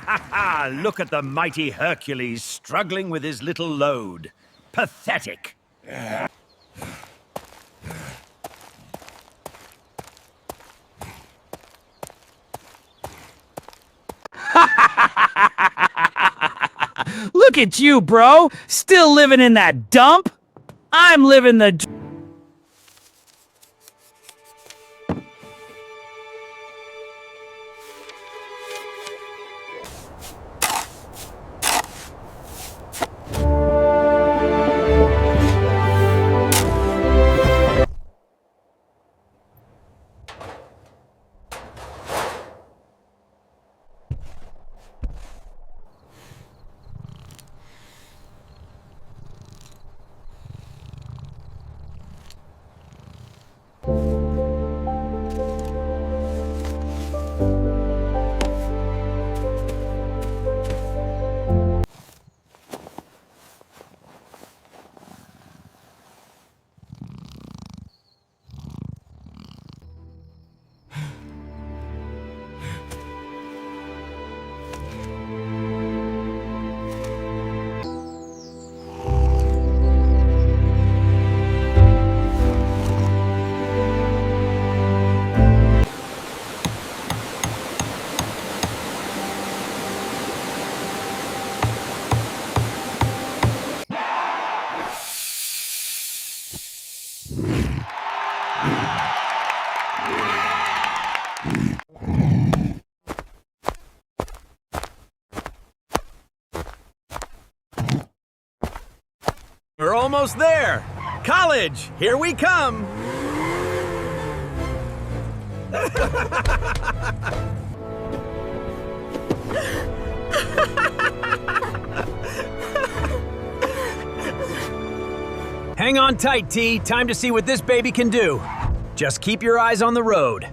Look at the mighty Hercules struggling with his little load. Pathetic. Look at you, bro! Still living in that dump? I'm living the... We're almost there. College, here we come. Hang on tight, T. Time to see what this baby can do. Just keep your eyes on the road.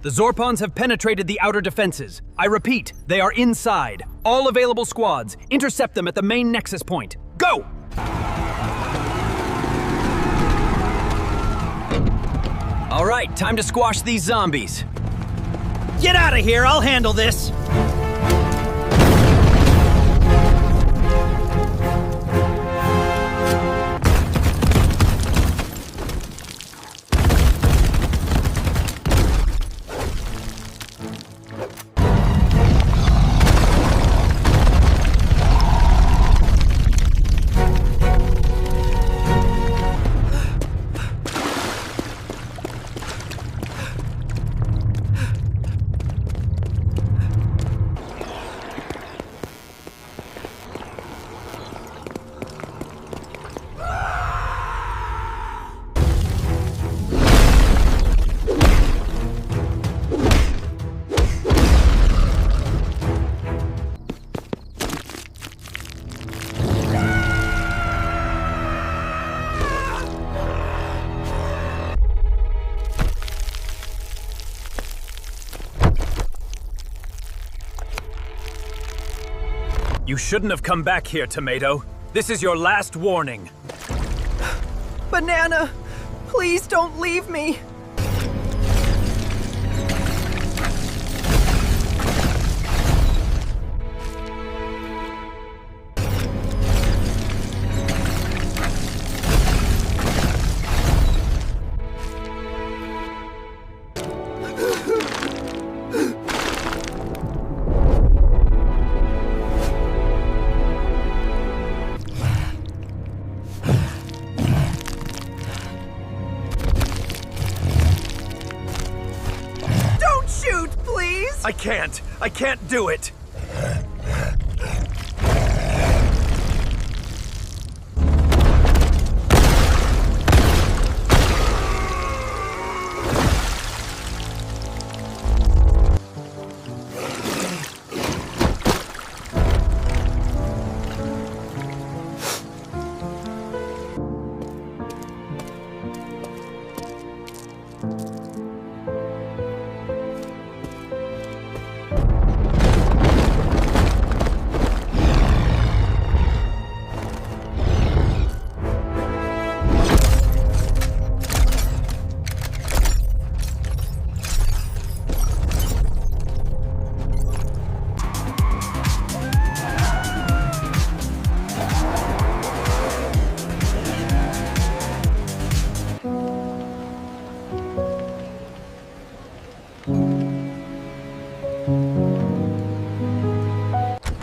The Zorpons have penetrated the outer defenses. I repeat, they are inside. All available squads, intercept them at the main nexus point. Go! All right, time to squash these zombies. Get out of here, I'll handle this. You shouldn't have come back here, Tomato. This is your last warning. Banana, please don't leave me. I can't do it.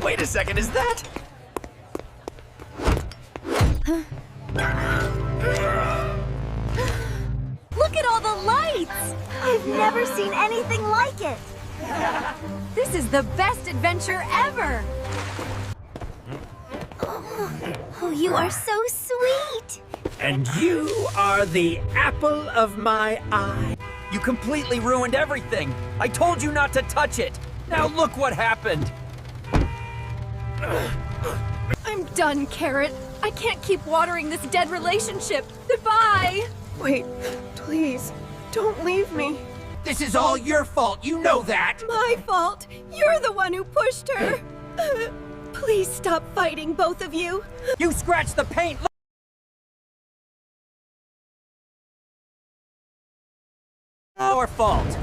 Wait a second, is that? Look at all the lights! I've never seen anything like it. This is the best adventure ever! Oh, you are so sweet! And you are the apple of my eye. You completely ruined everything. I told you not to touch it. Now look what happened. I'm done, Carrot. I can't keep watering this dead relationship. Goodbye! Wait, please, don't leave me. This is all your fault, you know that. My fault. You're the one who pushed her. Please stop fighting, both of you. You scratched the paint. Our fault.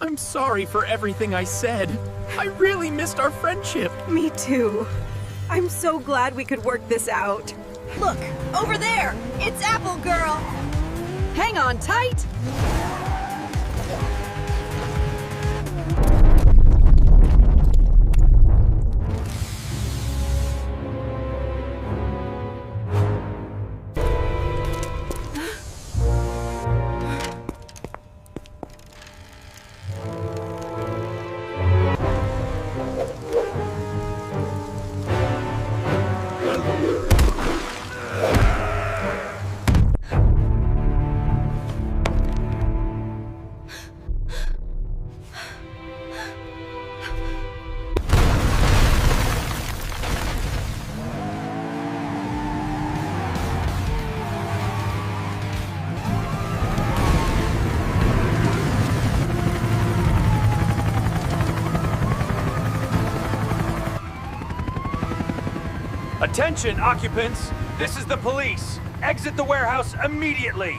I'm sorry for everything I said. I really missed our friendship. Me too. I'm so glad we could work this out. Look, over there! It's Apple Girl! Hang on tight! Attention, occupants! This is the police. Exit the warehouse immediately.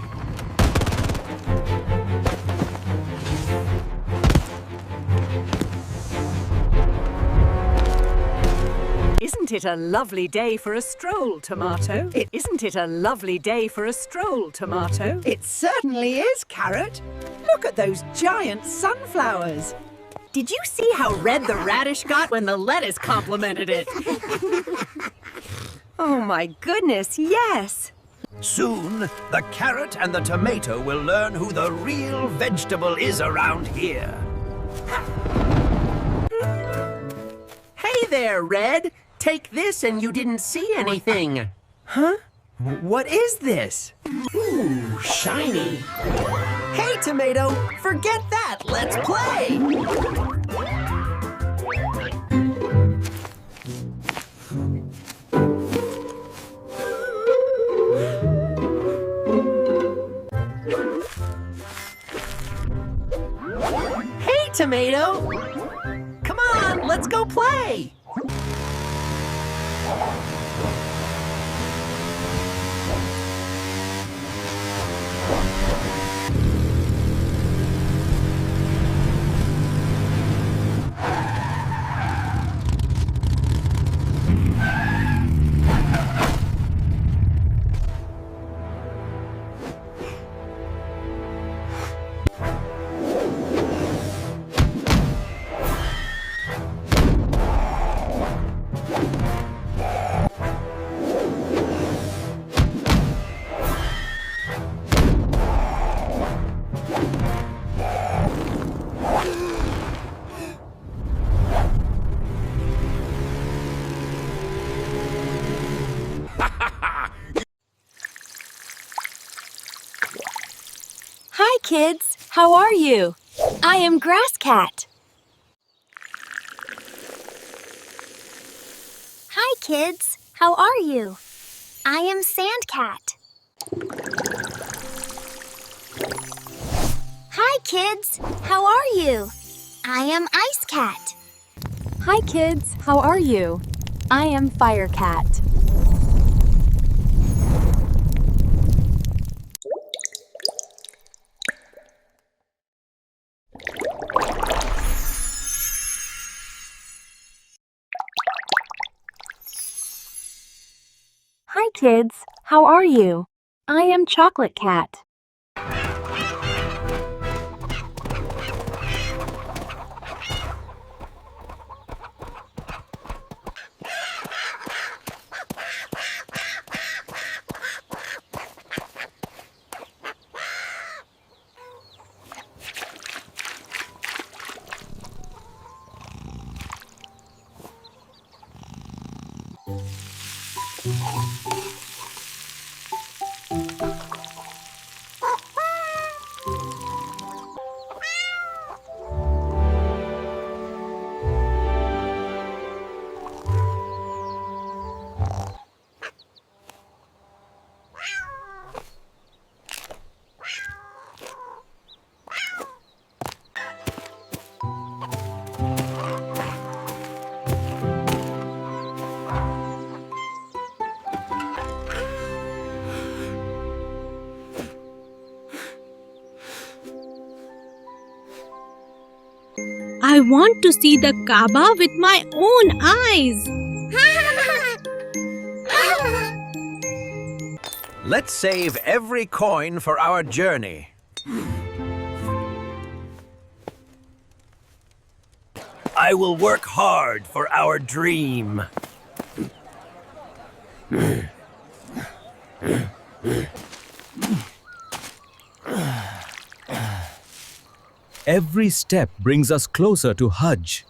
Isn't it a lovely day for a stroll, Tomato? Isn't it a lovely day for a stroll, Tomato? It certainly is, Carrot. Look at those giant sunflowers. Did you see how red the radish got when the lettuce complimented it? Oh my goodness, yes. Soon, the carrot and the tomato will learn who the real vegetable is around here. Hey there, Red. Take this and you didn't see anything. Huh? What is this? Ooh, shiny. Hey, Tomato! Forget that! Let's play! Hey, Tomato. Come on, let's go play. Hi, kids. How are you? I am Grass Cat. Hi, kids. How are you? I am Sand Cat. kids. How are you? I am Ice Cat. Hi, kids. How are you? I am Fire Cat. Hi, kids. How are you? I am Chocolate Cat. I want to see the Kaaba with my own eyes. Let's save every coin for our journey. I will work hard for our dream. Every step brings us closer to Hajj.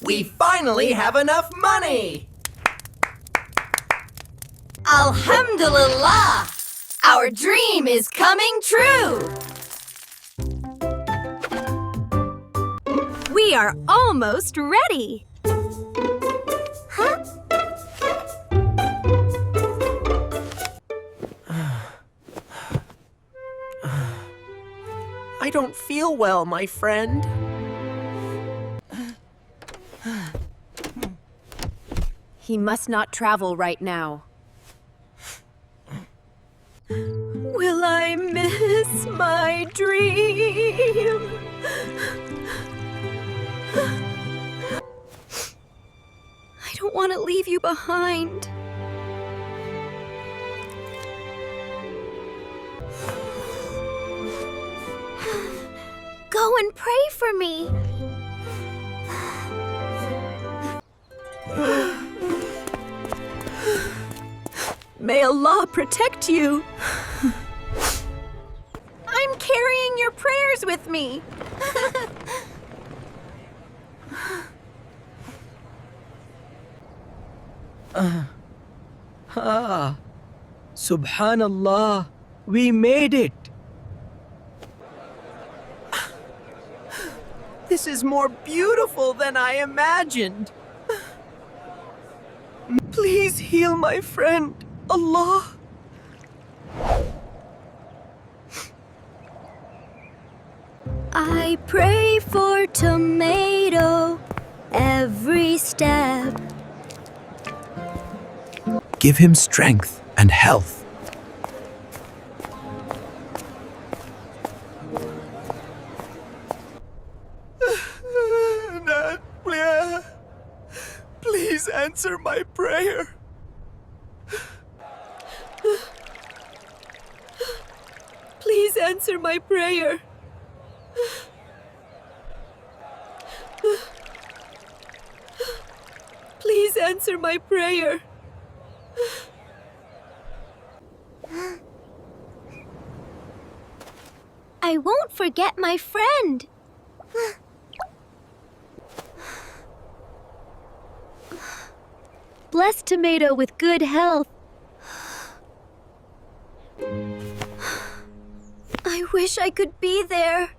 We finally have enough money! Alhamdulillah! Our dream is coming true! We are almost ready. I don't feel well, my friend. He must not travel right now. Will I miss my dream? I don't want to leave you behind. Go and pray for me. May Allah protect you. I'm carrying your prayers with me. Subhanallah, we made it. This is more beautiful than I imagined. Please heal my friend, Allah. I pray for Tomato every step. Give him strength and health. Please answer my prayer. Please answer my prayer. Please answer my prayer. I won't forget my friend. Bless Tomato with good health. I wish I could be there.